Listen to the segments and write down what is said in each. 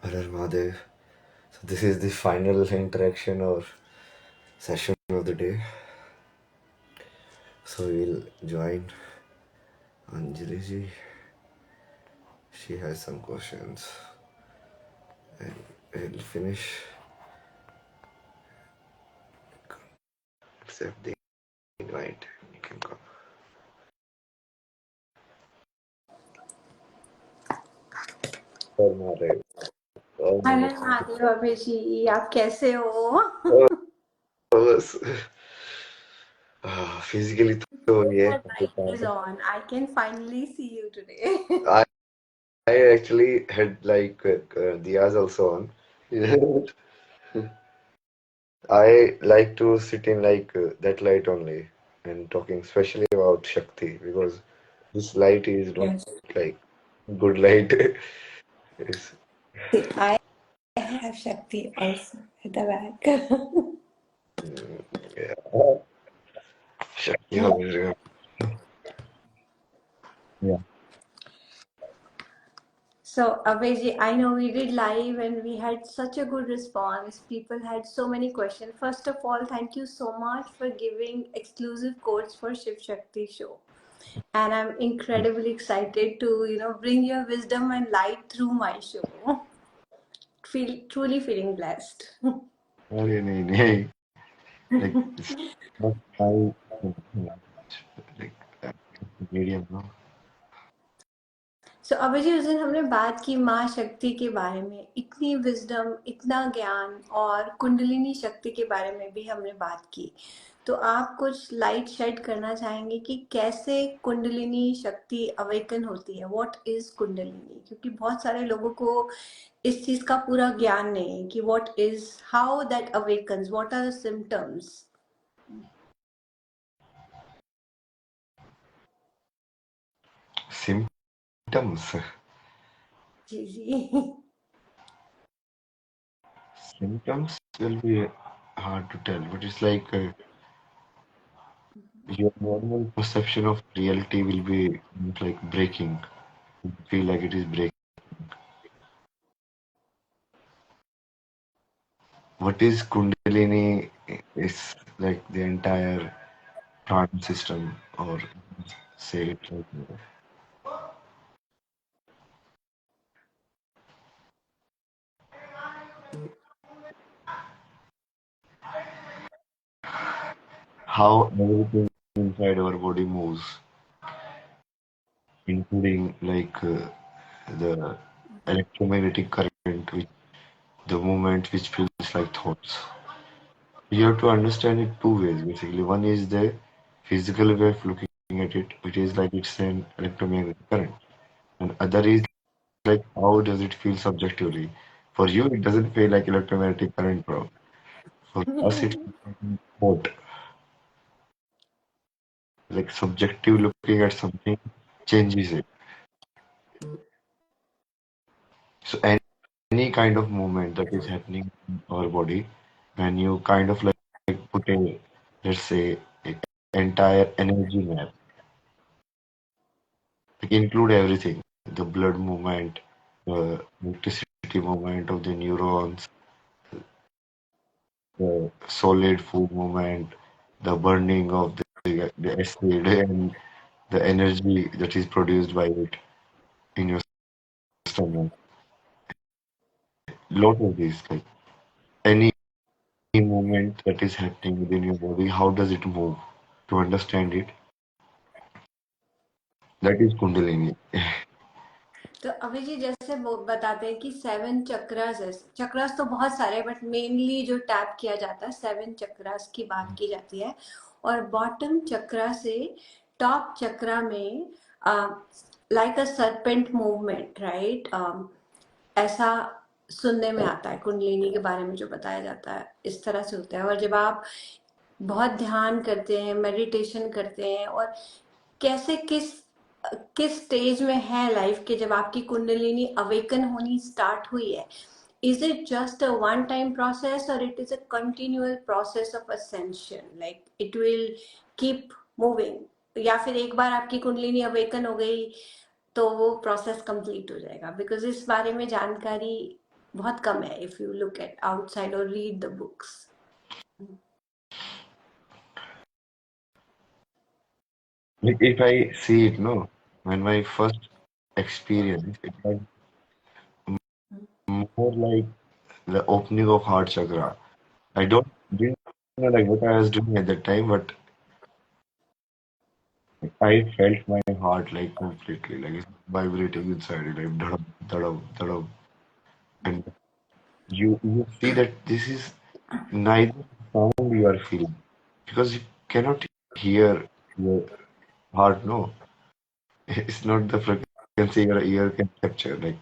Harar Mahadev. So this is the final interaction or session of the day. So we'll join Anjali ji. She has some questions. And we'll finish. Accept the invite. You can come. Harar Mahadev. Oh, hello Mahadev Abhay ji, आप कैसे हो? बस physically तो ये The light is on. I can finally see you today. I I actually had like diyas also on. I like to sit in like that light only and talking especially about Shakti because this light is not Yes. like good light. It's, See, I have Shakti also at the back. yeah. Shakti always. Yeah. So, Abhay ji, I know we did live and we had such a good response. People had so many questions. First of all, thank you so much for giving exclusive codes for Shiv Shakti show. And I'm incredibly excited to, bring your wisdom and light through my show. Truly feeling blessed. अरे नहीं नहीं like it's not my like medium no. सो अभी जी उस दिन हमने बात की माँ शक्ति के बारे में, इतनी विजडम, इतना ज्ञान, और कुंडलिनी शक्ति के बारे में भी हमने बात की। तो आप कुछ लाइट शेड करना चाहेंगे कि कैसे कुंडलिनी शक्ति अवेकन होती है? What is kundalini? क्योंकि बहुत सारे लोगों को इस चीज का पूरा ज्ञान नहीं है कि what is, how that awakens, what are the symptoms. Symptoms. जी जी। Symptoms will be hard to tell, but it's like your normal perception of reality will be like breaking. You feel like it is breaking. What is Kundalini is like the entire prana system, or say it like how everything inside our body moves, including like the electromagnetic current, which the movement which feels like thoughts. You have to understand it two ways basically. One is the physical way of looking at it, which is like it's an electromagnetic current, and other is like how does it feel subjectively. For you, it doesn't feel like electromagnetic current, bro. For us, it's thought. Like subjective looking at something changes it. So any kind of movement that is happening in our body, when you kind of like put a, let's say, a entire energy map, like include everything, the blood movement, the electricity movement of the neurons, the solid food movement, the burning of the acid, and the energy that is produced by it in your stomach. Lot of these, like any movement that is happening within your body, how does it move? To understand it, that is Kundalini. तो अभी जी जैसे वो बताते हैं कि 7 चक्रास है। चक्रास तो बहुत सारे, बट मेनली जो टैप किया जाता है 7 चक्रास की बात की जाती है। और बॉटम चक्रा से टॉप चक्रा में लाइक अ सरपेंट मूवमेंट, राइट? ऐसा सुनने में आता है कुंडलिनी के बारे में जो बताया जाता है, इस तरह से होता है। और जब आप बहुत ध्यान करते हैं, मेडिटेशन करते हैं, और कैसे किस किस स्टेज में है लाइफ के जब आपकी कुंडलिनी अवेकन होनी स्टार्ट हुई है? Is it just a one time process और it is a continual process of ascension, like it will keep moving? या फिर एक बार आपकी कुंडलिनी अवेकन हो गई तो वो प्रोसेस कंप्लीट हो जाएगा? बिकॉज इस बारे में जानकारी बहुत कम है if you look at outside or read the books. Like if I see it, no, when my first experience, it was more like the opening of heart chakra. I didn't know like what I was doing at that time, but I felt my heart like completely like it's vibrating inside it, like dhadam, dhadam, dhadam. And you see that this is neither sound you are feeling because you cannot hear your heart, no. It's not the frequency your ear can capture. Like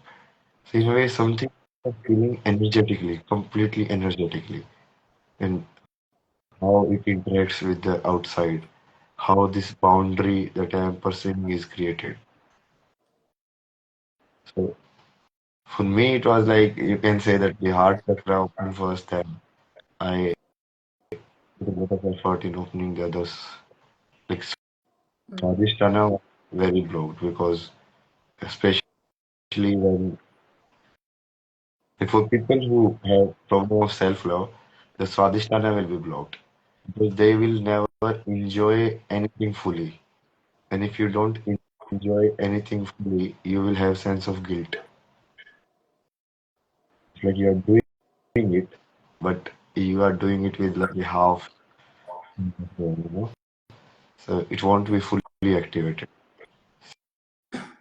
so in a way something you're feeling energetically, completely energetically. And how it interacts with the outside, how this boundary that I am perceiving is created. So for me, it was like you can say that the heart chakra opened first, and I put a lot of effort in opening the others. Like Swadhisthana was very blocked because, especially when like for people who have problem of self-love, the Swadhisthana will be blocked because they will never enjoy anything fully. And if you don't enjoy anything fully, you will have sense of guilt. It's like you are doing it, but you are doing it with like a half, you know. So it won't be fully activated.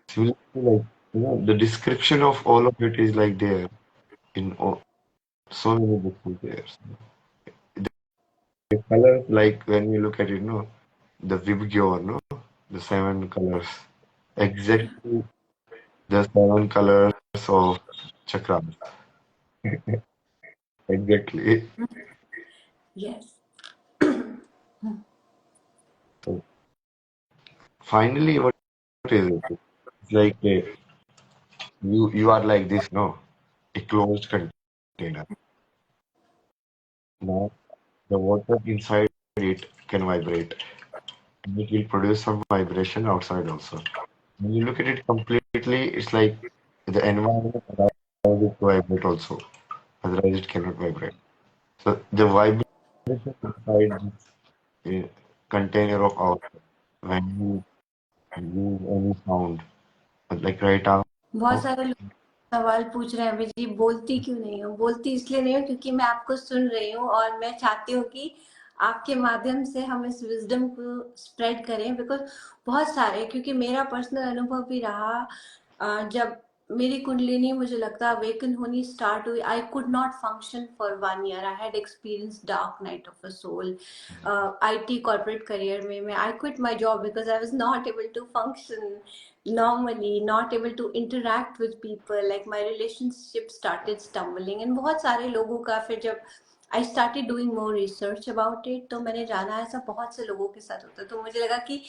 Similarly, like the description of all of it is like there in so many books is there. The colors, like when you look at it, no, the Vibgyor, no, the seven colors, exactly the seven colors of chakras, exactly. Yes. So finally, what is it? It's like you are like this, no, a closed container. Now the water inside it can vibrate, and it will produce some vibration outside also. When you look at it completely, it's like the environment allows it to vibrate also. Otherwise, it cannot vibrate. So the vibration inside this container of ours, when you use any sound, like right now, बहुत सारे लोग सवाल पूछ रहे हैं अभी जी बोलती क्यों नहीं हूँ बोलती इसलिए नहीं हूँ क्योंकि मैं आपको सुन रही हूँ और मैं चाहती हूँ कि आपके माध्यम से हम इस विजडम को स्प्रेड करें बिकॉज बहुत सारे क्योंकि मेरा पर्सनल अनुभव भी रहा जब मेरी कुंडलिनी मुझे लगता है अवेकन होनी स्टार्ट हुई I could not function for 1 year I had experience dark night of a soul IT corporate career में I quit my job because I was not able to function normally, not able to interact with people, like my relationship started stumbling and बहुत सारे लोगों का फिर जब I started doing more research about it तो मैंने जाना ऐसा बहुत से लोगों के साथ होता है तो मुझे लगा कि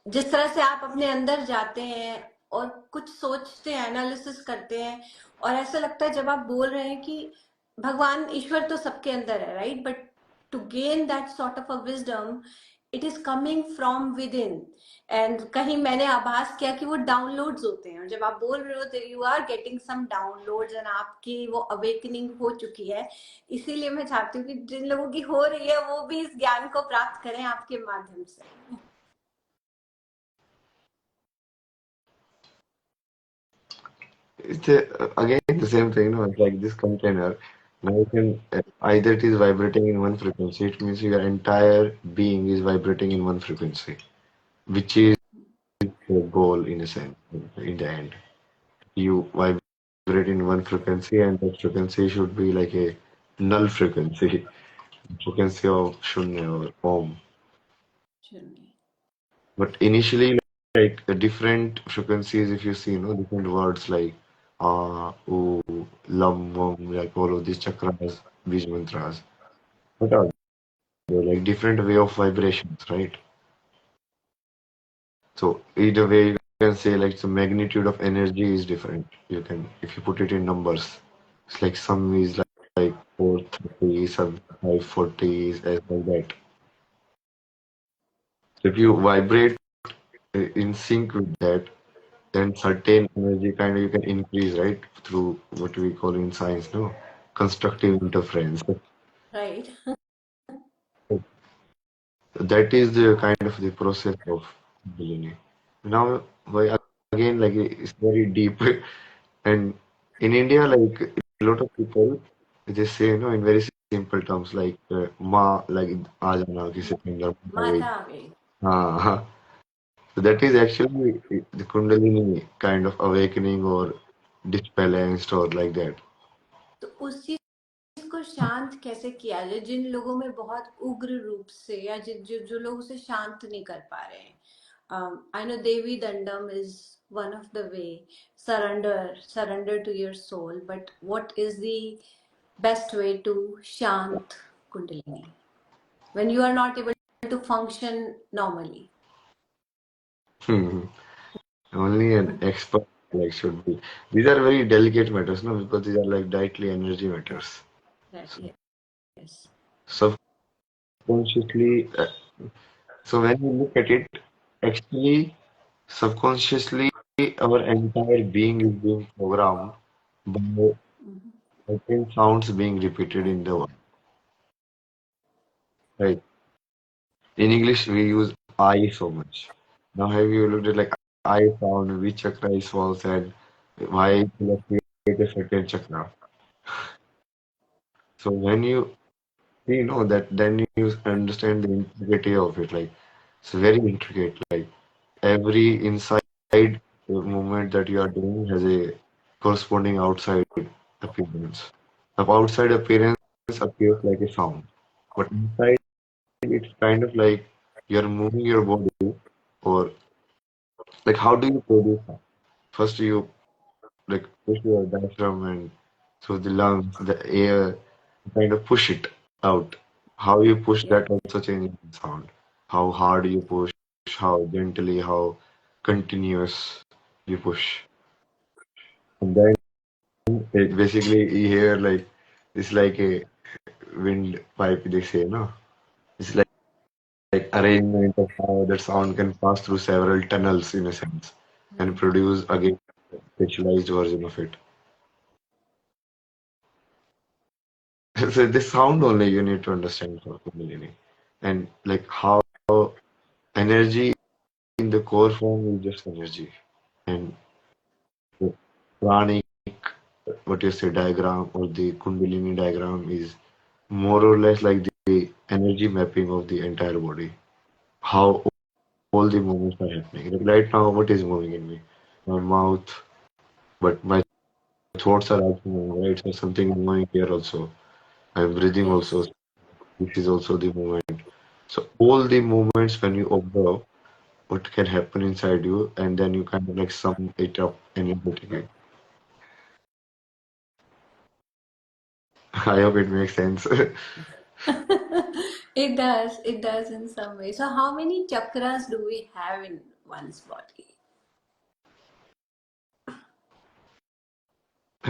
जिस तरह से आप अपने अंदर जाते हैं और कुछ सोचते हैं एनालिसिस करते हैं और ऐसा लगता है जब आप बोल रहे हैं कि भगवान ईश्वर तो सबके अंदर है right but to gain that sort of a wisdom it is coming from within and कहीं मैंने आभास किया कि वो डाउनलोड्स होते हैं और जब आप बोल रहे हो तो you are getting some downloads and आपकी वो अवेकनिंग हो चुकी है इसीलिए मैं चाहती हूँ कि जिन लोगों की हो रही है वो भी इस ज्ञान को प्राप्त करें आपके माध्यम से it's again the same thing, no? It's like this container. Now you can either it is vibrating in one frequency, it means your entire being is vibrating in one frequency, which is the goal in a sense, in the end. You vibrate in one frequency, and that frequency should be like a null frequency, frequency of Shunya or Om. But initially, like the different frequencies, if you see, different words like U, Lam, Vam, like all of these chakras, these mantras. What are they? Like different way of vibrations, right? So either way, you can say like the magnitude of energy is different. You can, if you put it in numbers, it's like some is like 430, some 540, as like that. So if you vibrate in sync with that, then certain energy kind of you can increase, right? Through what we call in science, no? Constructive interference. Right. That is the kind of the process of Kundalini. Now, why again, like it's very deep, and in India, like a lot of people, they say, you know, in very simple terms, like "ma," like "aa jana," किसी के अंदर आ गई. माता आ गई. हाँ, हाँ. So that is actually the Kundalini kind of awakening or disbalanced or like that. तो उस चीज को शांत कैसे किया जाए जिन लोगों में बहुत उग्र रूप से या जो लोग उसे शांत नहीं कर पा रहे हैं. I know Devi Dandam is one of the way. Surrender to your soul. But what is the best way to shant Kundalini when you are not able to function normally? Hmm. Only an expert like should be. These are very delicate matters, no, because these are like directly energy matters. That, So yes. subconsciously, so when you look at it, actually, subconsciously, our entire being is being programmed by Mhm. certain sounds being repeated in the world. Right? In English, we use I so much. Now, have you looked at like I sound, which chakra is false, and why it create a certain chakra? So when you know that, then you understand the integrity of it. Like it's very intricate. Like every inside movement that you are doing has a corresponding outside appearance. The outside appearance appears like a sound, but inside it's kind of like you're moving your body, or like how do you produce sound? First, you like push your diaphragm and through the lungs, the air, kind of push it out. How you push Yeah. that also changes the sound. How hard you push, how gently, how continuous you push. And then it basically you hear like it's like a wind pipe they say, no? It's like arrangement of how that sound can pass through several tunnels in a sense and Hmm. produce again specialized version of it. So the sound only you need to understand for Kundalini. And like how energy in the core form is just energy. And the pranic, what you say, diagram or the Kundalini diagram is more or less like the energy mapping of the entire body. How all the movements are happening. Like right now, what is moving in me? My mouth, but my thoughts are also moving, right? So something is moving here also. I'm breathing also. Yes. This is also the movement. So all the movements when you observe what can happen inside you, and then you kind of like sum it up energetically. I hope it makes sense. It does. It does in some way. So, how many chakras do we have in one's body?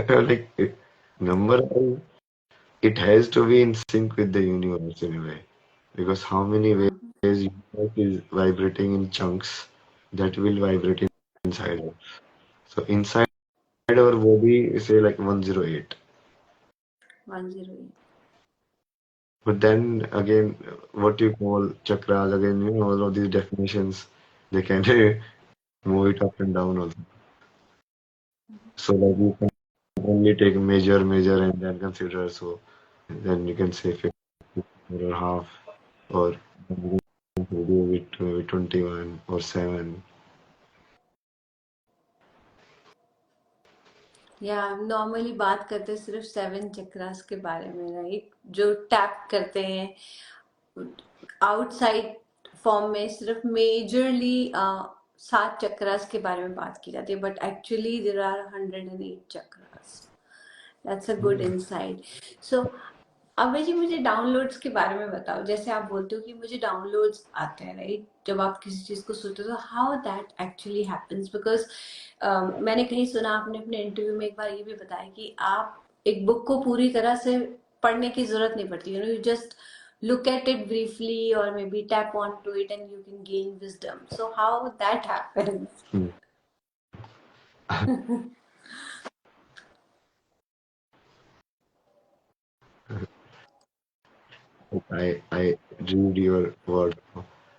Like number one, it has to be in sync with the universe in a way, because how many ways Mhm. universe is vibrating in chunks that will vibrate inside us. So inside our body, say like 108. 108. But then again, what you call chakras, again, you know, all of these definitions, they can move it up and down also. So like you can only take measure, and then consider. So then you can say 50 or half, or you can do it maybe 21 or 7. या normally बात करते हैं सिर्फ 7 चक्रास के बारे में, right? जो tap करते हैं आउटसाइड फॉर्म में सिर्फ मेजरली 7 चक्रास के बारे में बात की जाती है, but actually there are 108 chakras. That's a good insight. So Abhay ji, मुझे डाउनलोड्स के बारे में बताओ. जैसे आप बोलते हो कि मुझे डाउनलोड्स आते हैं, राइट? जब आप किसी चीज को सुनते हो तो how that actually happens, because मैंने कहीं सुना, आपने अपने इंटरव्यू में एक बार ये भी बताया कि आप एक बुक को पूरी तरह से पढ़ने की जरूरत नहीं पड़ती, you know, you just look at it briefly or maybe tap onto it and you can gain wisdom. So how that happens? Hmm. I read your word,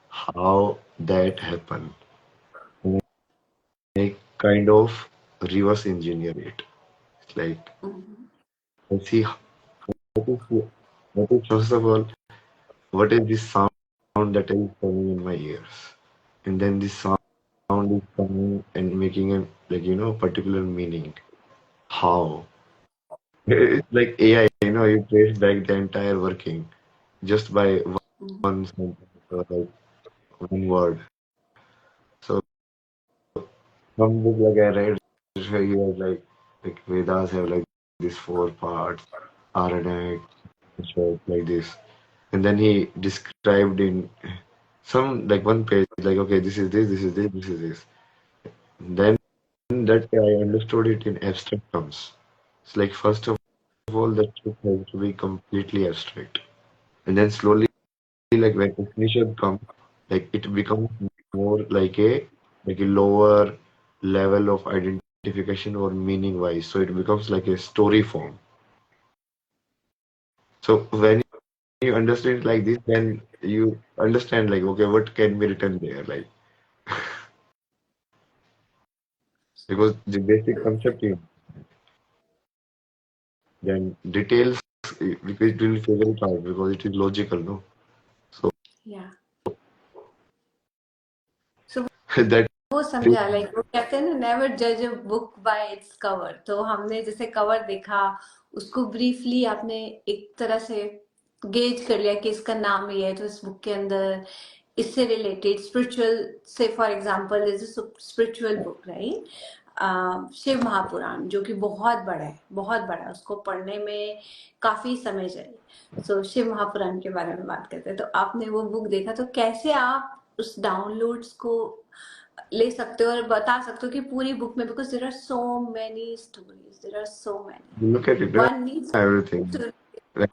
how that happened. And I kind of reverse engineer it. It's like Mhm. I see what is what is first of all, what is this sound that is coming in my ears, and then this sound is coming and making a particular meaning. How? It's like AI, you trace back the entire working just by Mhm. one sentence or like one word. So some book like I read, he was like Vedas have like these four parts, Aranak, like this, and then he described in some like one page like okay, this is this, this is this, this is this. Then that I understood it in abstract terms. It's like first of all, the truth has to be completely abstract, and then slowly, like when Upanishad comes, like it becomes more like a lower level of identification or meaning wise. So it becomes like a story form. So when you understand it like this, then you understand like okay, what can be written there, like because the basic concept is then details because it will figure it out because it is logical, no? So Yeah. So that वो is समझा like वो कहते हैं ना never जज a book by its cover, तो हमने जैसे कवर देखा, उसको ब्रीफली आपने एक तरह से गेज कर लिया कि इसका नाम ये है, तो इस बुक के अंदर इससे related spiritual, say for example is spiritual book right, Shiv Mahapuran जो कि बहुत बड़ा है, बहुत बड़ा है, उसको पढ़ने में काफी समय चाहिए। सो शिव महापुराण के बारे में बात करते हैं, तो आपने वो बुक देखा, तो कैसे आप उस डाउनलोड्स को ले सकते हो और बता सकते हो कि पूरी बुक में, because there are so many stories, there are so look at it, many, one needs everything. To Like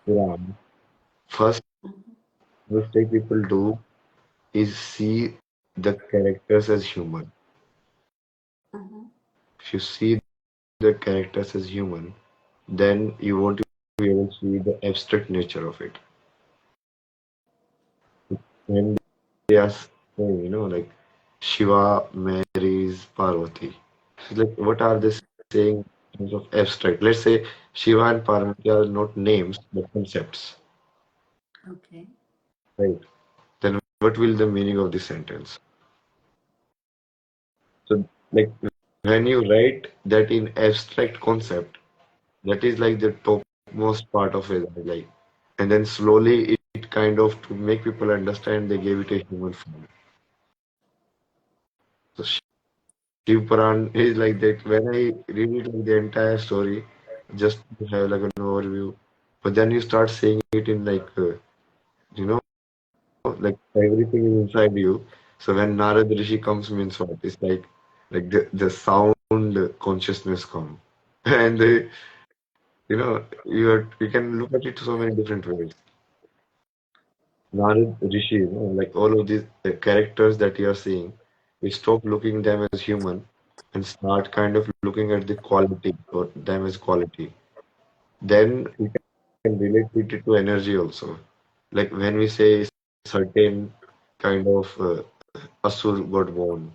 Quran, first mistake people do is see the characters as human. If you see the characters as human, then you won't be able to see the abstract nature of it. When they are saying, like Shiva marries Parvati. It's like, what are they saying in terms of abstract? Let's say Shiva and Parvati are not names, but concepts, okay. right? Then what will the meaning of this sentence? So, like, when you write that in abstract concept, that is like the topmost part of it, like, and then slowly it kind of to make people understand they gave it a human form. So Shiv Puran is like that. When I read it like the entire story, just to have like an overview, but then you start saying it in like you know like everything is inside you. So when Narad Rishi comes means what? It's like the sound consciousness come, and you can look at it so many different ways. Narad Rishi, like all of these characters that you are seeing, we stop looking them as human and start kind of looking at the quality or them as quality. Then we can relate it to energy also. Like when we say certain kind of asur got born,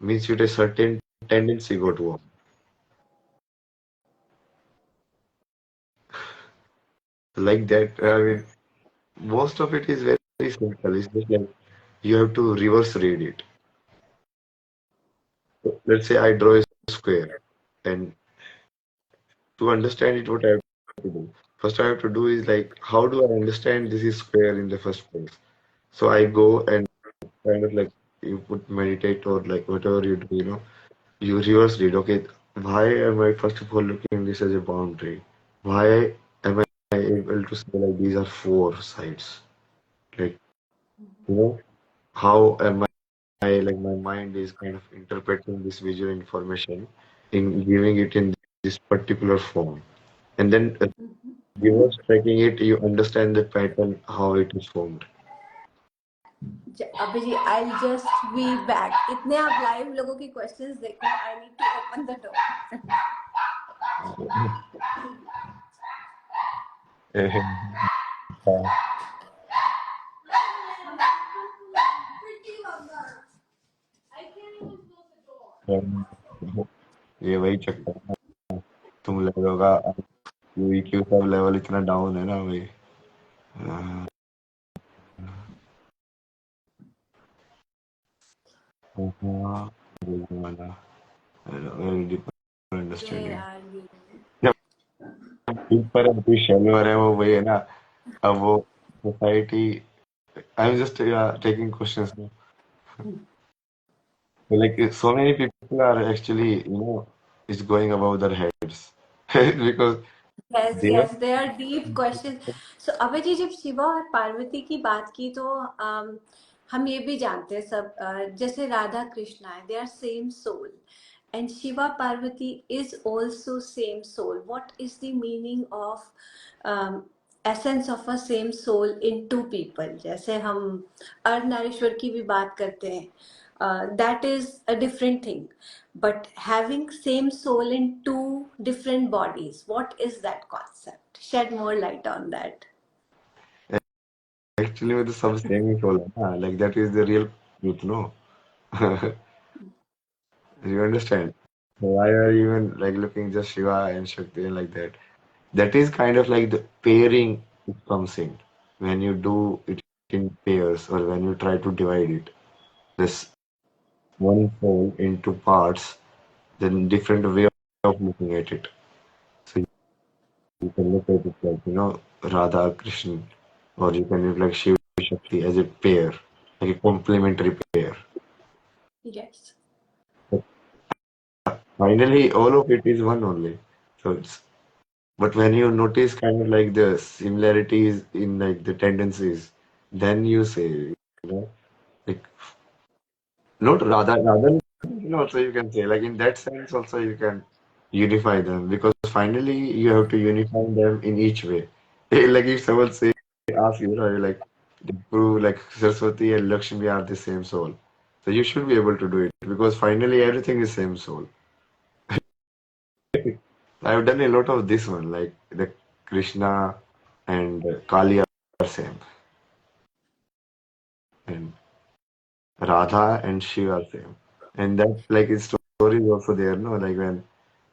means it a certain tendency got born. Like that, I mean, most of it is very simple. It's just like you have to reverse read it. So let's say I draw a square, and to understand it, what I have to do? First, I have to do is like, how do I understand this is square in the first place? So I go and kind of like you put meditate or like whatever you do, you reverse read. Okay, why am I first of all looking this as a boundary? Why am I able to say like these are four sides? Like, you know, how am I like my mind is kind of interpreting this visual information in giving it in this particular form. And then reverse tracking it, you understand the pattern, how it is formed. अभी जी I just be back, इतने आप live लोगों की questions देखो, I need to open the door. ये वही चक्कर है। तुम लोगों का क्यू सब लेवल इतना डाउन है ना भाई। हाँ, हाँ, बोलने वाला very deep where understanding. Are you? ऊपर है कोई शेल्वर है वो वही है ना। अब वो society, I am just taking questions, like so many people are actually is going above their heads because yes they are yes, they are deep question. So Abhay ji, जब शिवा और पार्वती की बात की तो हम ये भी जानते हैं सब, जैसे राधा कृष्णा है, they are same soul, and Shiva Parvati is also same soul. What is the meaning of essence of a same soul in two people? जैसे हम अर्धनारीश्वर की भी बात करते हैं, that is a different thing, but having same soul in two different bodies, what is that concept? Shed more light on that. actually with the सब same ही soul है ना, like that is the real truth, no? You understand? Why are you even like looking just Shiva and Shakti and like that? That is kind of like the pairing it comes in when you do it in pairs or when you try to divide it. This one soul into parts, then different way of looking at it. So you can look at it like, Radha, Krishna, or you can look like Shiva, Shakti as a pair, like a complementary pair. Yes. But finally, all of it is one only. So but when you notice kind of like the similarities in like the tendencies, then you say, like not rather, also you can say like in that sense also you can unify them because finally you have to unify them in each way. Like if someone say ask you, like to prove like Saraswati and Lakshmi are the same soul, so you should be able to do it because finally everything is same soul. I've done a lot of this one, like the Krishna and Kali are same, and Radha and Shiva are same, and that like its story is also there, no? Like when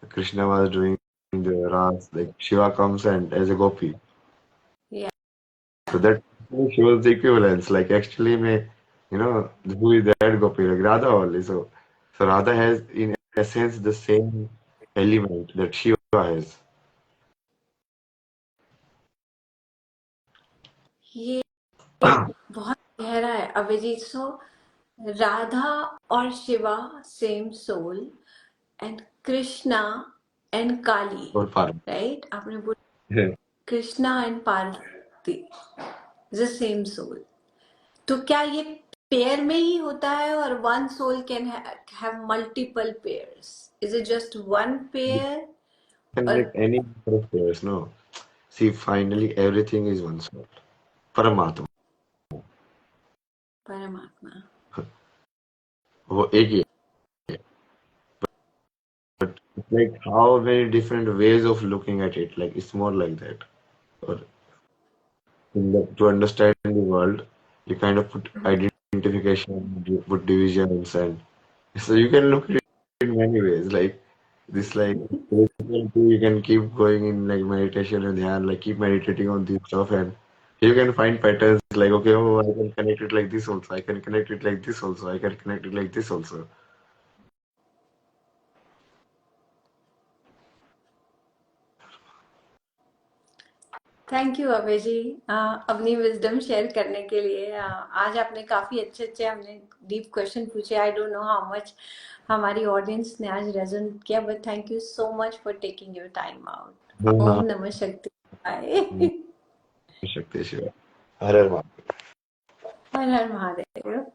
Krishna was doing the Ras, like Shiva comes and as a gopi, Yeah. so that shows the equivalence. Like actually, who is that gopi? Like Radha only. So Radha has in essence the same element that Shiva has. ये बहुत गहरा है Abhijit. So Radha और Shiva same soul, and Krishna and Kali, Or Parvati. Right? आपने बोला Krishna and Parvati the same soul. तो क्या ये पेयर में ही होता है, और one soul can have multiple pairs? Is it just one pair? Can और make any number of pairs, no? See, finally everything is one soul. परमात्मा परमात्मा? वो एक ही है. But it's like how many different ways of looking at it. Like it's more like that. Or to understand the world, you kind of put identification, you put divisions, and so you can look at it in many ways. Like this, like you can keep going in like meditation and dhyan, like keep meditating on this stuff, and you can find patterns. Like okay, oh, I can connect it like this also. I can connect it like this also. I can connect it like this also. Thank you Abhay ji, अपनी wisdom share करने के लिए। आज आपने काफी अच्छे अच्छे हमने डीप क्वेश्चन पूछे। I don't know how much हमारी ऑडियंस ने आज रेजोनेट किया, but thank you so much for taking your time out. ओम नमः शक्ति। हाँ, शक्ति शिवा हर हर महादेव। हर हर महादेव।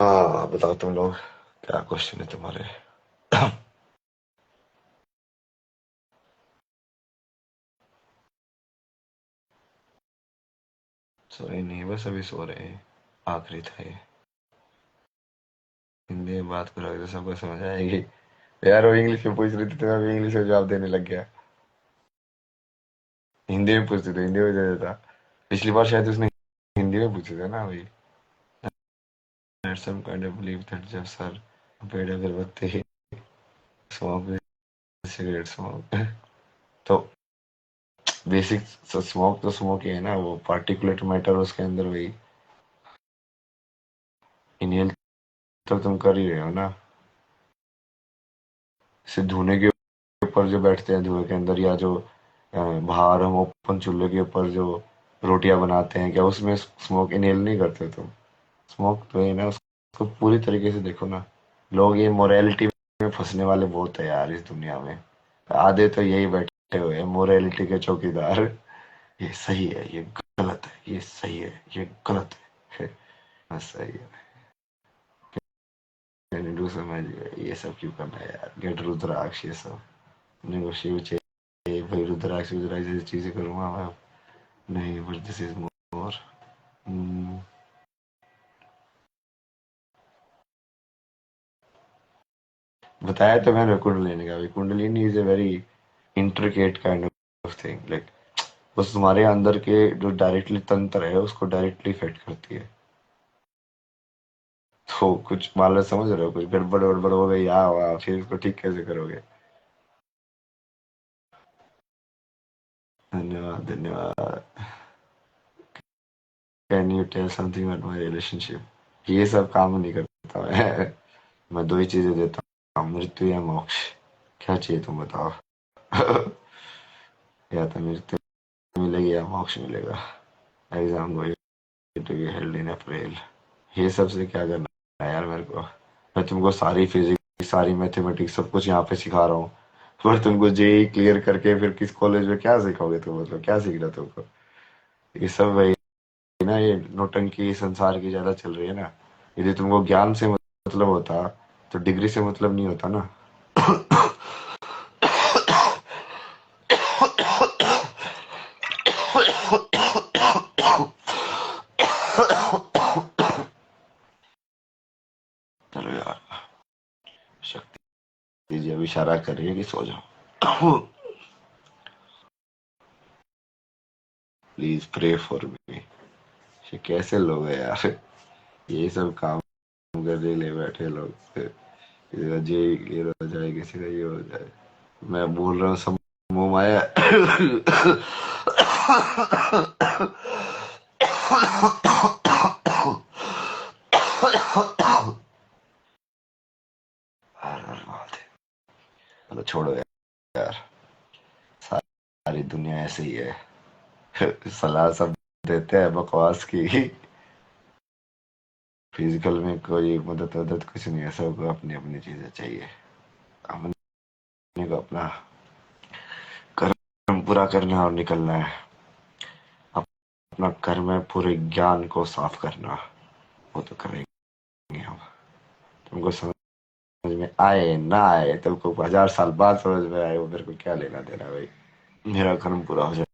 हाँ बताओ तुम लोग क्या क्वेश्चन है तुम्हारे। सोए नहीं, बस अभी सो रहे हैं। आखिरी था ये। हिंदी में बात करोगे तो सबको समझ आएगी। यार वो इंग्लिश में पूछ रही थी तो मैं भी इंग्लिश में जवाब देने लग गया। हिंदी में पूछती तो हिंदी में दे देता। पिछली बार शायद उसने हिंदी में पूछे थे ना भाई। some kind of belief that जब सर पेड़ अगरबत्ती स्मोक सिगरेट स्मोक तो बेसिक स्मोक तो स्मोक ही है ना, वो पार्टिकुलेट मैटर उसके अंदर वही इनहेल तो तुम कर ही रहे हो ना। सिर्फ धुएं के ऊपर जो बैठते हैं धुएं के अंदर, या जो बाहर हम ओपन चूल्हे के ऊपर जो रोटियां बनाते हैं, क्या उसमें स्मोक इनहेल नहीं करते तुम? स्मोक तो है ना, उसको पूरी तरीके से देखो ना। लोग ये मोरालिटी में फंसने वाले बहुत है यार इस दुनिया में। आधे तो यही बैठे हुए हैं मोरालिटी के चौकीदार। ये सही है, ये गलत है, ये सही है, ये गलत है। हाँ, सही है। हिंदू समझ गए ये सब क्यों करना है यार, गेट रुद्राक्ष ये सब। अपने को शिव चाहिए भाई, रुद्राक्ष रुद्राक्ष जैसी चीजें करूंगा मैं। नहीं, बट दिस इज मोर। बताया तो मैंने कुंडलिनी का भी। Kundalini is a very intricate kind of thing, like बस तुम्हारे अंदर के जो डायरेक्टली तंत्र है उसको डायरेक्टली इफेक्ट करती है। तो कुछ मान लो समझ रहे हो, कुछ गड़बड़ गड़बड़ हो गई या वाह, फिर इसको ठीक कैसे करोगे? धन्यवाद धन्यवाद। Can you tell something about my relationship? ये सब काम नहीं करता मैं दो ही चीजें देता हूँ, मृत्यु या मोक्ष। क्या चाहिए तुम बताओ? या तो मृत्यु मिलेगी या मोक्ष मिलेगा। Exam going to be held in April. ये सब से क्या करना है यार मेरे को? मैं तुमको सारी फिजिक्स सारी मैथमेटिक्स सब कुछ यहाँ पे सिखा रहा हूँ, पर तुमको जेई क्लियर करके फिर किस कॉलेज में क्या सिखाओगे तुम? मतलब क्या सीखना तुमको? ये सब वही ना, ये नौटंकी संसार की ज्यादा चल रही है ना। यदि तुमको ज्ञान से मतलब होता तो डिग्री से मतलब नहीं होता ना। चलो यार, शक्ति जी अब इशारा कर रही है कि सो जाओ। Please pray for me. ये कैसे लोग हैं यार, ये सब काम करने ले बैठे लोग। किसी का जे क्लियर हो जाए, किसी का ये हो जाए। मैं बोल रहा हूँ सब मुंह माया। मतलब छोड़ो यार, सारी दुनिया ऐसे ही है। सलाह सब देते हैं बकवास की। फिजिकल में कोई मदद वदद कुछ नहीं है, सबको अपनी अपनी चीजें चाहिए। हमने को अपना कर्म पूरा करना है और निकलना है। अपना कर्म है पूरे ज्ञान को साफ करना, वो तो करेंगे हम। तुमको समझ में आए ना आए, तुमको 1000 साल बाद समझ में आए, वो मेरे को क्या लेना देना भाई। मेरा कर्म पूरा हो जाएगा।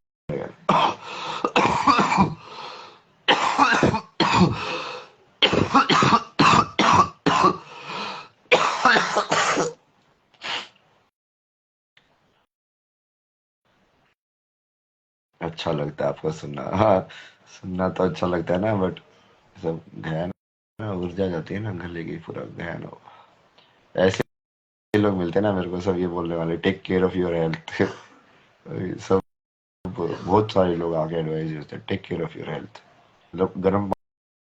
अच्छा लगता है आपको सुनना? हाँ, सुनना तो अच्छा लगता है ना, बट सब गहन ना, ऊर्जा जाती है ना गले की, पूरा गहन हो। ऐसे लोग मिलते हैं ना मेरे को, सब ये बोलने वाले take care of your health. सब बहुत सारे लोग आके एडवाइस देते हैं take care of your health. मतलब गर्म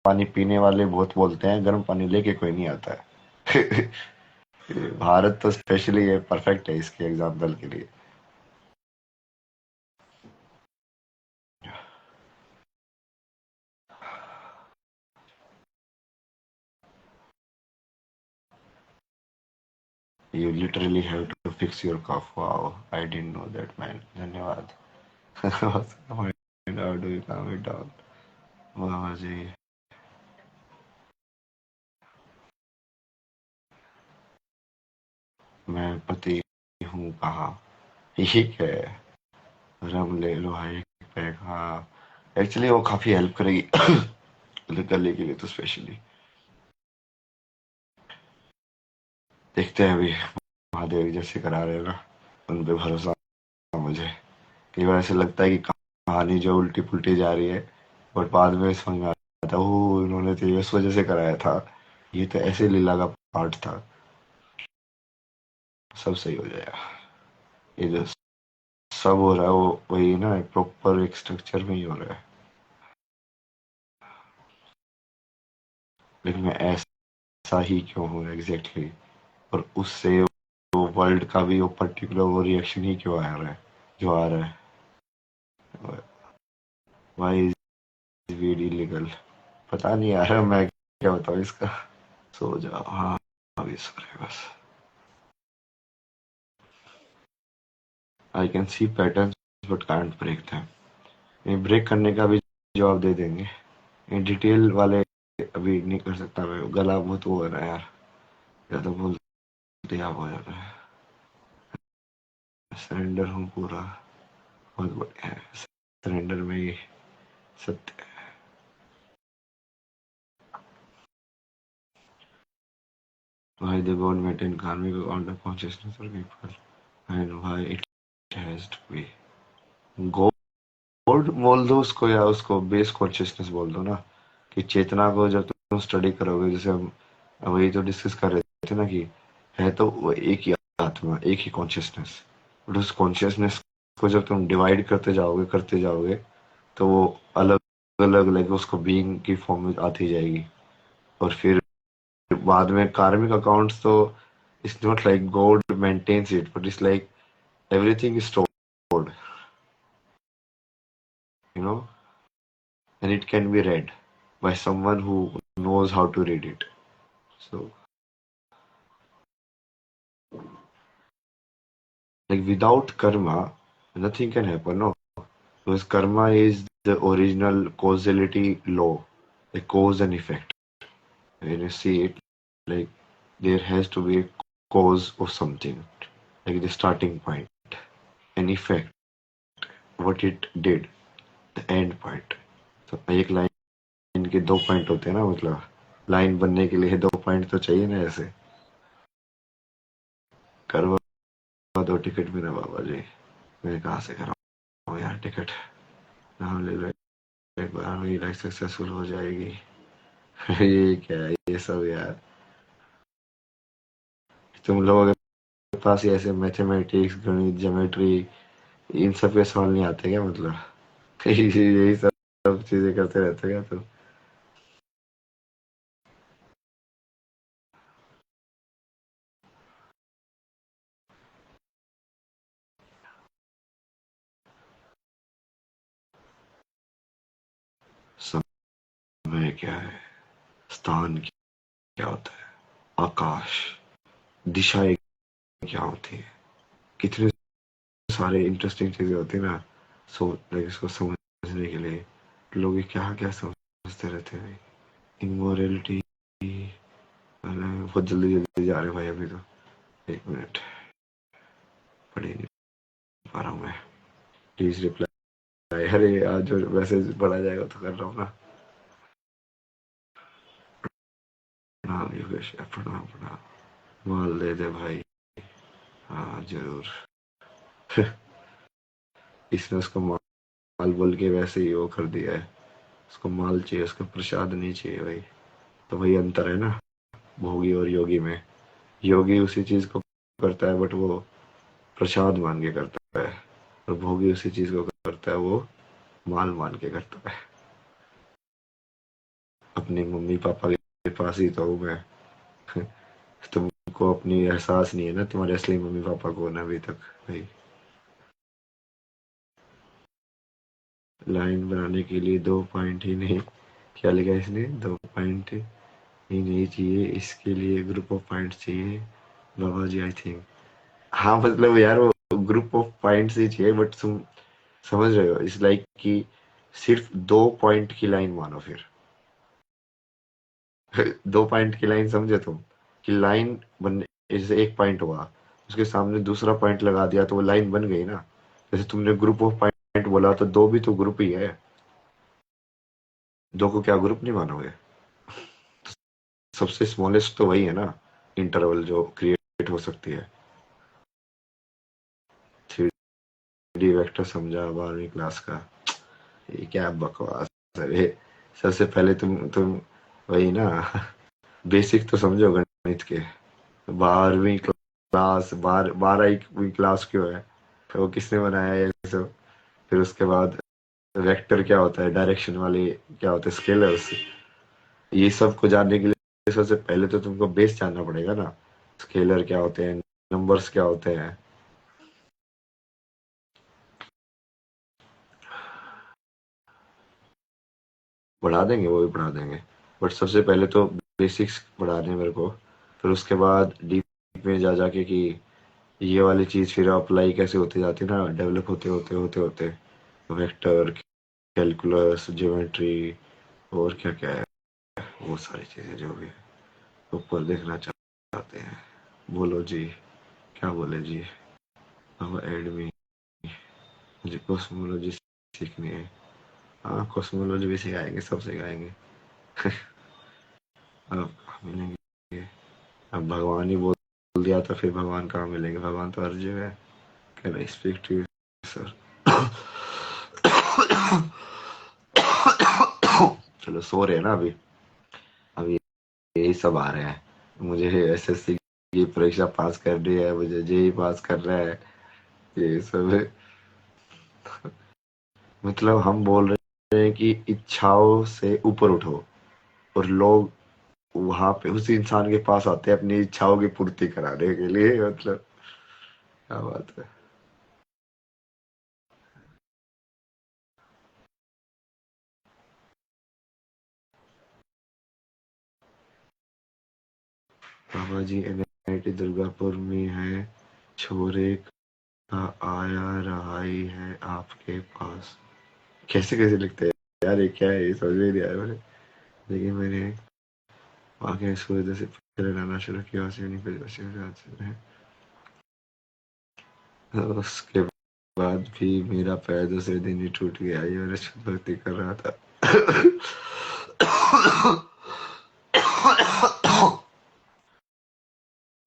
पानी पीने वाले बहुत बोलते हैं, गर्म पानी लेके कोई नहीं आता है। भारत तो स्पेशली ये परफेक्ट है इसके एग्जाम्पल के लिए। You literally have to fix your cough. Wow, I didn't know that, man. धन्यवाद। How do you calm it down? वाह जी। मैं पति हूँ कहाँ? ये क्या है? रम ले लो, हाई पैक। हाँ, एक्चुअली वो काफी हेल्प करेगी करने के लिए तो स्पेशली देखते हैं अभी। महादेव जैसे करा रहे हैं ना, उन पे भरोसा है मुझे। कई बार ऐसे लगता है कि कहानी जो उल्टी पुल्टी जा रही है, बट बाद में समझ में आता है वो इन्होंने तो ये इस वजह से कराया था, ये तो ऐसे लीला का पार्ट था। सब सही हो जाएगा। ये जो सब हो रहा है वो वही ना, एक प्रॉपर एक स्ट्रक्चर में ही हो रहा है। लेकिन मैं ऐसा ही क्यों हूँ एग्जैक्टली, और उससे वो वर्ल्ड का भी वो पर्टिकुलर वो रिएक्शन ही क्यों आ रहा है जो आ रहा है। वाई इज वीड इलीगल, पता नहीं आ रहा मैं क्या बताऊँ इसका। सो जाओ, हाँ अभी सो रहे बस। I can see pattern but can't break them. ये ब्रेक करने का भी जवाब दे देंगे। ये डिटेल वाले अभी नहीं कर सकता मैं, गला बहुत वो है ना यार, या तो बोलते आप हो जाता है। सरेंडर हूँ पूरा, बहुत बढ़िया है। सरेंडर में ही सत्य है। Why the God maintain karmic order consciousness for people and why it has to be God बोल दो उसको, या उसको बेस कॉन्शियसनेस बोल दो ना, कि चेतना को जब तुम स्टडी करोगे, जैसे हम वही तो डिस्कस कर रहे थे ना, कि है तो वो एक ही आत्मा, एक ही कॉन्शियसनेस, बट उस कॉन्शियसनेस को जब तुम डिवाइड करते जाओगे तो वो अलग अलग लाइक उसको बीइंग की फॉर्म में आती जाएगी। और फिर बाद में कार्मिक अकाउंट्स तो it's not like God maintains it, but it's like everything is stored, you know, and it can be read by someone who knows how to read it. So, like without karma, nothing can happen, no? Because karma is the original causality law, the cause and effect. When you see it, like there has to be a cause of something, like the starting point, an effect, what it did, the end point. तो एक line के दो point होते हैं ना, मतलब line बनने के लिए दो पॉइंट तो चाहिए ना। ऐसे करवा दो टिकट मेरा बाबा जी। मैं कहाँ से कराऊँ यार टिकट, नाम ले लो एक बार, मेरी लाइफ सक्सेसफुल हो जाएगी। ये क्या है ये सब यार, तुम लोगों के पास ही ऐसे मैथमेटिक्स, गणित, ज्योमेट्री, इन सब के सवाल नहीं आते क्या, मतलब यही सब चीजें करते रहते क्या तुम। समय क्या है, स्थान क्या होता है, आकाश, दिशाएं क्या होती है, कितने सारे इंटरेस्टिंग चीजें होती है ना। सो लाइक इसको समझने के लिए लोग ये क्या क्या समझते रहते हैं। इमोरलिटी, बहुत जल्दी जल्दी जा रहे हैं भाई अभी तो। एक मिनट, पढ़ ही नहीं पा रहा हूँ मैं। Please reply. अरे आज जो मैसेज पढ़ा जाएगा तो कर रहा हूँ ना। प्रणाम योगेश, प्रणाम प्रणाम। माल दे दे भाई, हाँ जरूर। इसने उसको माल बोल के वैसे ही वो कर दिया है। उसको माल चाहिए, उसको प्रसाद नहीं चाहिए भाई। तो वही अंतर है ना भोगी और योगी में। योगी उसी चीज को करता है बट वो प्रसाद मान के करता है, और भोगी उसी चीज को करता है वो माल मान के करता है। अपने मम्मी पापा के पास ही तो हूँ मैं। तुमको अपनी एहसास नहीं है ना तुम्हारे असली मम्मी पापा कौन है अभी तक भाई। लाइन बनाने के लिए दो पॉइंट ही नहीं, क्या लिखा है इसने, दो पॉइंट ही नहीं चाहिए, इसके लिए ग्रुप ऑफ पॉइंट चाहिए बाबा जी आई थिंक। हाँ मतलब यार वो ग्रुप ऑफ पॉइंट्स ही चाहिए, बट तुम समझ रहे हो इस लाइक कि सिर्फ दो पॉइंट की लाइन मानो फिर। दो पॉइंट की लाइन समझे तुम, कि लाइन बनने, जैसे एक पॉइंट हुआ, उसके सामने दूसरा पॉइंट लगा दिया तो वो लाइन बन गई ना। जैसे तुमने ग्रुप ऑफ पॉइंट बोला तो दो भी तो ग्रुप ही है। दो को क्या ग्रुप नहीं मानोगे? सबसे स्मॉलेस्ट तो वही है ना, इंटरवल जो क्रिएट हो सकती है। 3D वेक्टर समझा 12वीं क्लास का? ये क्या बकवास है ये। सबसे पहले तुम वही ना, बेसिक तो समझो गणित के। 12वीं क्लास, 12वीं क्लास क्यों है, तो वो किसने बनाया है ये सब? फिर उसके बाद वेक्टर क्या होता है, डायरेक्शन वाले क्या होते हैं, स्केलर्स। ये सब को जानने के लिए सबसे पहले तो तुमको बेस जानना पड़ेगा ना, स्केलर क्या होते हैं, नंबर्स क्या होते हैं। पढ़ा देंगे, वो भी पढ़ा देंगे, बट सबसे पहले तो बेसिक्स पढ़ा रहे हैं मेरे को। फिर उसके बाद डीप में जा जाके कि ये वाली चीज फिर अप्लाई कैसे होती जाती है ना, डेवलप होते होते होते होते वेक्टर, कैलकुलस, ज्योमेट्री, और क्या क्या है, वो सारी चीजें जो भी है ऊपर देखना चाहते हैं। बोलो जी, क्या बोले जी? अब एडमी, मुझे कॉस्मोलॉजी सीखनी है। हाँ, कॉस्मोलॉजी भी सिखाएंगे, सब सिखाएंगे। अब मिलेंगे, अब भगवान ही बोल दिया तो फिर भगवान कहाँ मिलेंगे? भगवान तो हर जगह है। Can I speak to you sir? चलो, सो रहे हैं ना अभी? अभी यही सब आ रहे हैं। मुझे एसएससी की परीक्षा पास करनी है, मुझे जेई पास करना है, ये सब है। मतलब हम बोल रहे हैं कि इच्छाओं से ऊपर उठो, और लोग वहां पे उस इंसान के पास आते हैं अपनी इच्छाओं की पूर्ति कराने के लिए। मतलब क्या बात है। बाबा जी एनआईटी दुर्गापुर में है, छोरे का आया रहाई है आपके पास। कैसे कैसे लिखते हैं यार, ये क्या है, ये समझ में नहीं आया मुझे। लेकिन मैंने आगे सूर्य से पहले लाना शुरू किया, उसके बाद भी मेरा पैर दूसरे दिन ही टूट गया। ये मैंने शुद्ध भक्ति कर रहा था।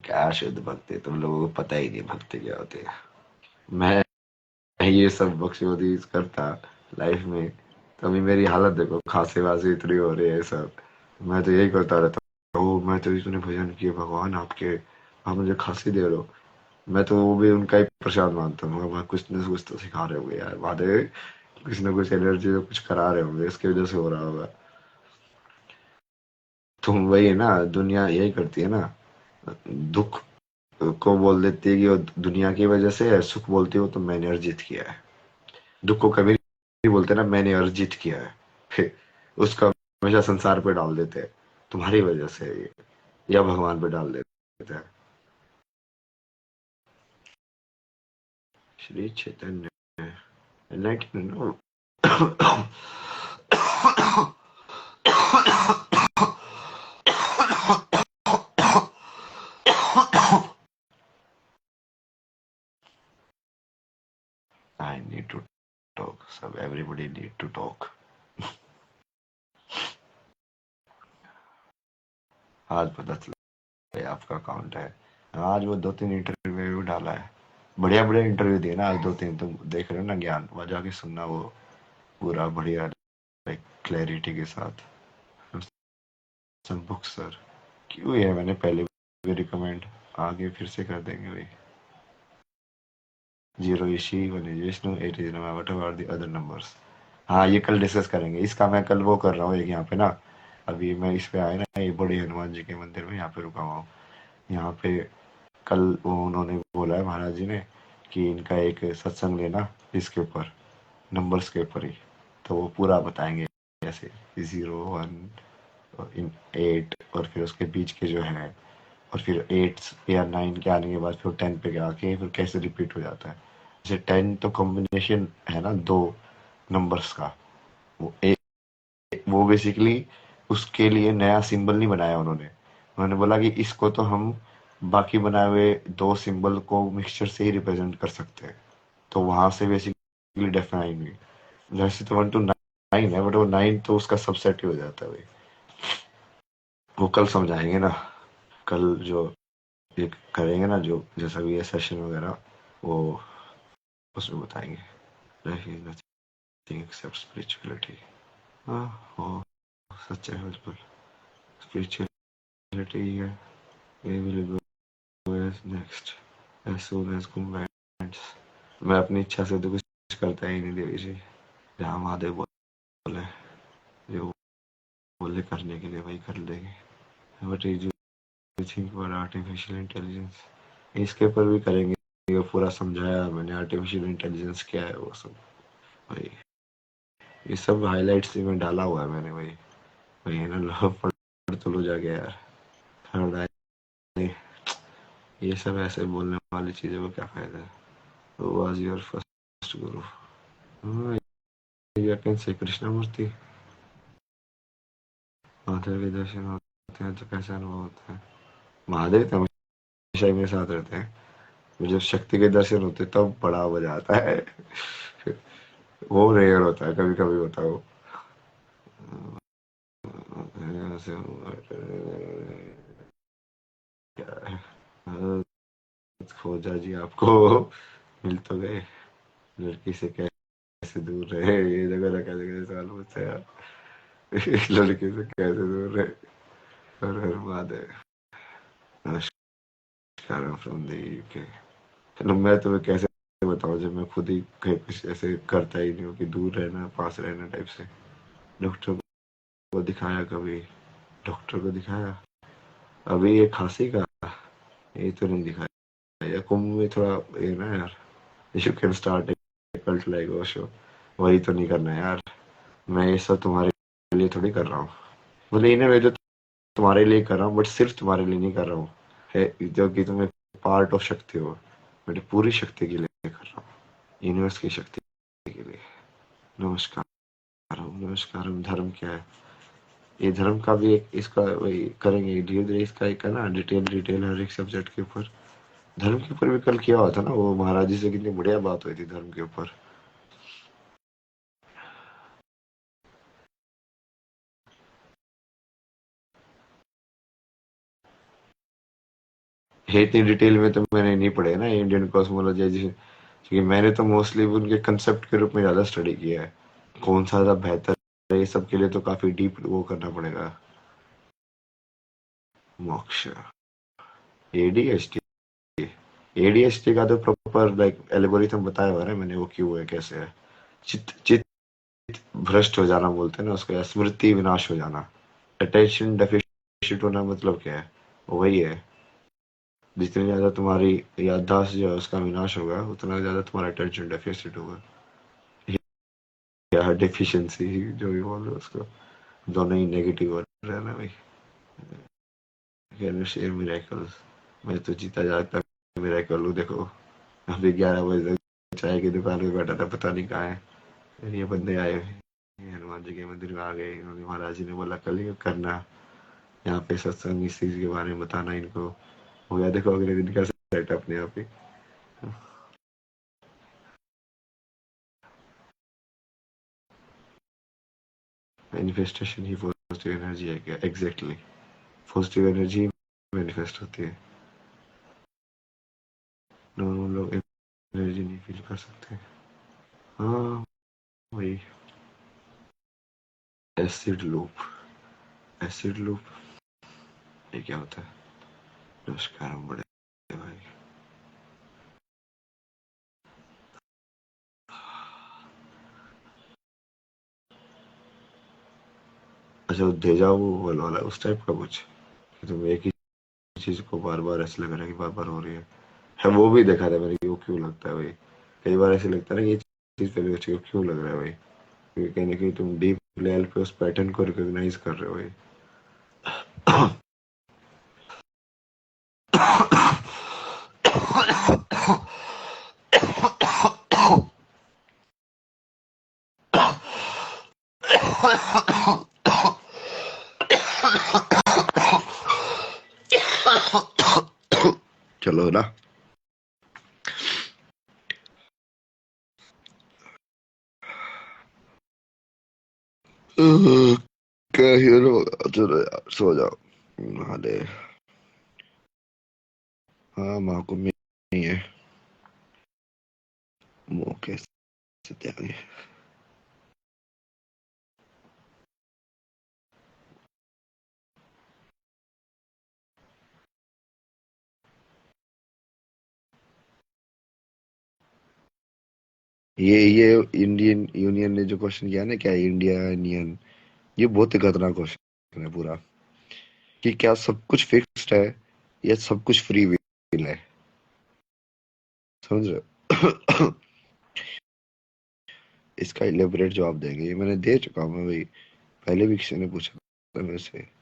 क्या शुद्ध भक्ति, तुम लोगों को पता ही नहीं भक्ति क्या होती है। मैं ये सब बकचोदी करता लाइफ में, तभी मेरी हालत देखो, खांसी वासी इतनी हो रही है सब। मैं तो यही करता रहता हूँ, मैं तो इतने भजन किए भगवान आपके, आप मुझे खांसी दे रहे हो। मैं तो वो भी उनका ही प्रसाद मानता हूँ, मैं कुछ न कुछ तो सिखा रहे होंगे यार, बात है कुछ ना कुछ एनर्जी तो कुछ करा रहे होंगे, इसकी वजह से हो रहा होगा। तुम वही है ना, दुनिया यही करती है ना, दुख को बोल देती है कि वो दुनिया की वजह से है, सुख बोलती हो तो मैंने अर्जित किया है। दुख को कभी नहीं बोलते ना मैंने अर्जित किया है, फिर उसका हमेशा संसार पे डाल देते हैं, तुम्हारी वजह से है ये, या भगवान पे डाल देते हैं। Shri Chaitanya enlightenment, no. I need to talk, so everybody need to talk. आज पता चला आपका अकाउंट है। आज वो 2-3 इंटरव्यू डाला है, बढ़िया बढ़िया इंटरव्यू दिए ना आज 2-3, तुम देख रहे हो ना, ज्ञान वहाँ जाके सुनना, वो पूरा बढ़िया, लाइक क्लैरिटी के साथ। सम बुक सर, क्यों है, मैंने पहले भी रिकमेंड, आगे फिर से कर देंगे भाई। जीरो इशी 1 is Vishnu, 8 is Rama, what are the other numbers. हाँ, ये कल डिस्कस करेंगे, इसका मैं कल वो कर रहा हूँ एक यहाँ पे ना, अभी मैं इस पे आया ना, ये बड़े हनुमान जी के मंदिर में यहाँ पे रुका हुआ हूँ। यहाँ पे कल वो उन्होंने बोला है महाराज जी ने कि इनका एक सत्संग लेना, इसके ऊपर, नंबर्स के ऊपर ही, तो वो पूरा बताएंगे कैसे 0, 1, इन 8, और फिर उसके बीच के जो है, और फिर 8 या 9 के आने के बाद फिर 10 पे आके फिर कैसे रिपीट हो जाता है। जैसे 10 तो कॉम्बिनेशन है ना दो नंबर्स का, वो वो बेसिकली उसके लिए नया सिंबल नहीं बनाया उन्होंने। उन्होंने बोला कि इसको तो हम बाकी बनाए हुए दो सिंबल को मिक्सचर से ही रिप्रेजेंट कर सकते हैं, तो वहां से बेसिकली डेफिनेट हुई। जैसे तो 1 to 9 9 है, बट वो 9 तो उसका सबसेट ही हो जाता है भाई। वो कल समझाएंगे ना, कल जो ये करेंगे ना, जो जैसा भी ये सेशन वगैरह, वो उसमें बताएंगे। Life is nothing except spirituality. हाँ, हो सच है बिल्कुल। स्पिरिचुअलिटी है, we will go as next as soon as commands. मैं अपनी इच्छा से तो कुछ करता ही नहीं देवी जी। जहाँ महादेव बोले, जो बोले करने के लिए वही कर लेंगे। बट ये जो थिंक अबाउट आर्टिफिशियल इंटेलिजेंस, इसके ऊपर भी करेंगे। ये पूरा समझाया मैंने आर्टिफिशियल इंटेलिजेंस क्या है वो सब भाई। ये सब हाइलाइट्स में डाला हुआ है मैंने भाई। भाई है ना, लो पढ़ तो लो जाके यार। थर्ड आई, ये सब ऐसे बोलने वाली चीजों का क्या फायदा है। वाज योर फर्स्ट गुरु? हाँ, you can say Krishnamurthy. Mahadev के दर्शन होते हैं तो कैसा अनुभव होता है? महादेव तो हमेशा ही मेरे साथ रहते हैं। जब शक्ति के दर्शन होते तब बड़ा मजा आता है। वो रेयर होता है, कभी कभी होता है वो। खोजा जी आपको मिल तो गए। लड़की से कैसे दूर रहे, ये जगह रखा जगह सवाल पूछते हैं यार। लड़की से कैसे दूर रहे। हर हर महादेव। नमस्कार फ्रॉम द यूके। चलो मैं तुम्हें कैसे बताऊं जब मैं खुद ही कहीं कुछ ऐसे करता ही नहीं हूँ कि दूर रहना पास रहना टाइप से। डॉक्टर को दिखाया कभी? डॉक्टर को दिखाया अभी ये खांसी का, ये तो नहीं दिखाया। या कुंभ में थोड़ा ये ना यार, you can start A cult like Osho. वही तो नहीं करना यार। मैं ये सब तुम्हारे लिए थोड़ी कर रहा हूँ। बोले इन्हें मैं तो तुम्हारे लिए कर रहा हूँ, बट सिर्फ तुम्हारे लिए नहीं कर रहा हूँ है, जो कि तुम पार्ट ऑफ शक्ति हो। मैं पूरी शक्ति के लिए कर रहा हूँ, यूनिवर्स की शक्ति के लिए। नमस्कार। नमस्कार। धर्म क्या है? ये धर्म का भी एक इसका वही करेंगे धीरे धीरे। इसका एक है ना डिटेल डिटेल हर एक सब्जेक्ट के ऊपर। धर्म के ऊपर भी कल किया हुआ था ना, वो महाराज जी से कितनी बढ़िया बात हुई थी धर्म के ऊपर। है इतनी डिटेल में तो मैंने नहीं पढ़े ना इंडियन कॉस्मोलॉजी जी, क्योंकि मैंने तो मोस्टली उनके कंसेप्ट के रूप में ज्यादा स्टडी किया है। कौन सा ज्यादा बेहतर है ये सब के लिए तो काफी डीप वो करना पड़ेगा। मोक्ष, एडीएचडी। एडीएचडी का तो प्रॉपर लाइक एल्गोरिथम बताया हुआ है मैंने, वो क्यों है कैसे है। चित चित भ्रष्ट हो जाना बोलते हैं ना उसको, या स्मृति विनाश हो जाना। अटेंशन डेफिशिएंट होना मतलब क्या है? वही है, जितनी ज्यादा तुम्हारी याददाश्त जो है उसका विनाश होगा, उतना ज्यादा तुम्हारा अटेंशन डेफिसिट होगा, या डेफिशिएंसी, जो भी बोल रहे हो उसको। दोनों ही नेगेटिव हो रहा है ना भाई। Can you share miracles? मैं तो जीता जागता मिरेकल हूँ। देखो अभी 11 बजे तक चाय की दुकान पे बैठा था, पता नहीं कहाँ है। फिर ये बंदे आए, ये हनुमान जी के मंदिर में आ गए। इन्होंने महाराज जी ने बोला कल ये करना, यहाँ पे सत्संग इस चीज के बारे में बताना इनको। हो गया देखो अगले दिन का सेट अपने आप ही। मैनिफेस्टेशन ही पॉजिटिव एनर्जी है क्या? एग्जैक्टली, पॉजिटिव एनर्जी मैनिफेस्ट होती है। नॉर्मल लोग एनर्जी नहीं फील कर सकते। हाँ वही। एसिड लूप, एसिड लूप ये क्या होता है? नमस्कार हम बड़े भाई। अच्छा, डेजा वो वाला उस टाइप का कुछ, कि तुम एक ही चीज को बार बार ऐसे लग रहा है कि बार बार हो रही है। वो भी देखा था मैंने कि वो क्यों लगता है भाई। कई बार ऐसे लगता है ना कि ये चीज पहले बच्चे को क्यों लग रहा है भाई, क्योंकि कहीं ना कहीं तुम डीप लेवल पे उस पैटर्न को रिकॉग्नाइज कर रहे हो भाई। चलो ना। क्या हीरो, चलो यार सो जाओ। नहा हाँ माँ को नहीं है, मुंह कैसे त्यागे। ये इंडियन यूनियन ने जो क्वेश्चन किया ना, क्या इंडिया यूनियन, ये बहुत ही खतरनाक क्वेश्चन है पूरा, कि क्या सब कुछ फिक्स्ड है या सब कुछ फ्री विल है। समझ रहे हो? इसका इलेबोरेट जवाब देंगे, ये मैंने दे चुका हूँ भाई, पहले भी किसी ने पूछा था मेरे से।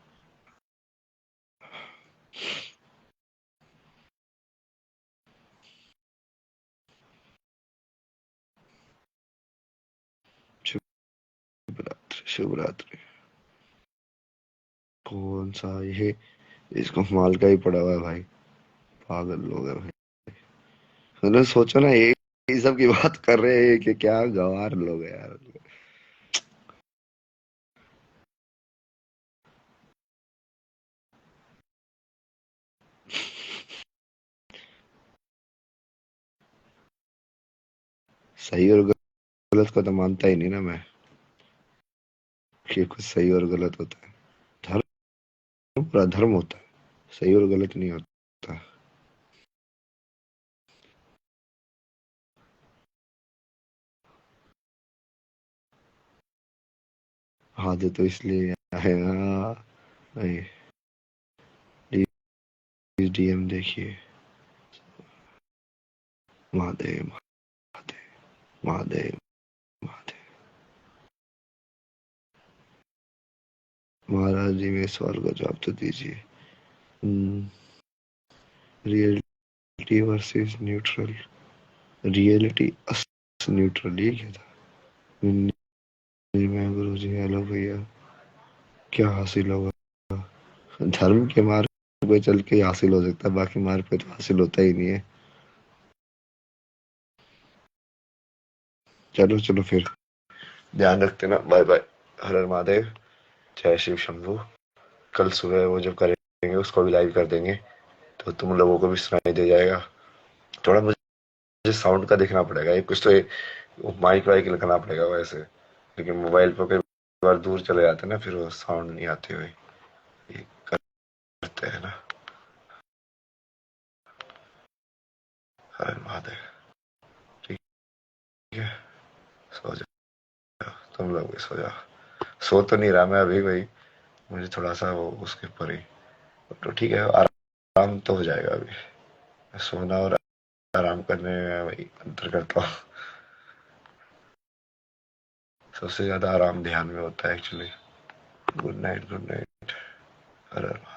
शुभ रात्रि, शुभ रात्रि। कौन सा ये, इसको माल का ही पड़ा हुआ है भाई, पागल लोग है भाई। मैंने सोचा ना ये सब की बात कर रहे हैं कि क्या गवार लोग है यार। सही और गलत को तो मानता ही नहीं ना मैं, कि कुछ सही और गलत होता है। धर्म पूरा धर्म होता है, सही और गलत नहीं होता। हाँ जो तो इसलिए है हाँ। नहीं, डीएम देखिए। महादेव, महादेव, महादेव, महादेव। महाराज जी मेरे सवाल का जवाब तो दीजिए। Reality versus neutral, reality neutral, ये क्या था? मैं गुरु जी, हेलो भैया, क्या हासिल होगा? धर्म के मार्ग पे चल के ही हासिल हो सकता है, बाकी मार्ग पे तो हासिल होता ही नहीं है। चलो चलो फिर, ध्यान रखते ना, बाय बाय। हर हर महादेव, जय शिव शंभू। कल सुबह वो जो करेंगे उसको भी लाइव कर देंगे, तो तुम लोगों को भी सुनाई दे जाएगा। थोड़ा मुझे साउंड का देखना पड़ेगा, ये कुछ तो माइक वाइक लगाना पड़ेगा वैसे, लेकिन मोबाइल पर कई बार दूर चले जाते हैं ना, फिर वो साउंड नहीं आते हुए, ये करते हैं ना। हर हर महादेव। ठीक है, सो जाओ, तुम लोग भी सो जाओ। सो तो नहीं रहा मैं अभी भाई, मुझे थोड़ा सा वो उसके ऊपर ही, तो ठीक है, आराम तो हो जाएगा अभी। सोना और आराम करने में वही अंतर करता हूँ, सबसे ज्यादा आराम ध्यान में होता है actually. Good night, good night. हर हर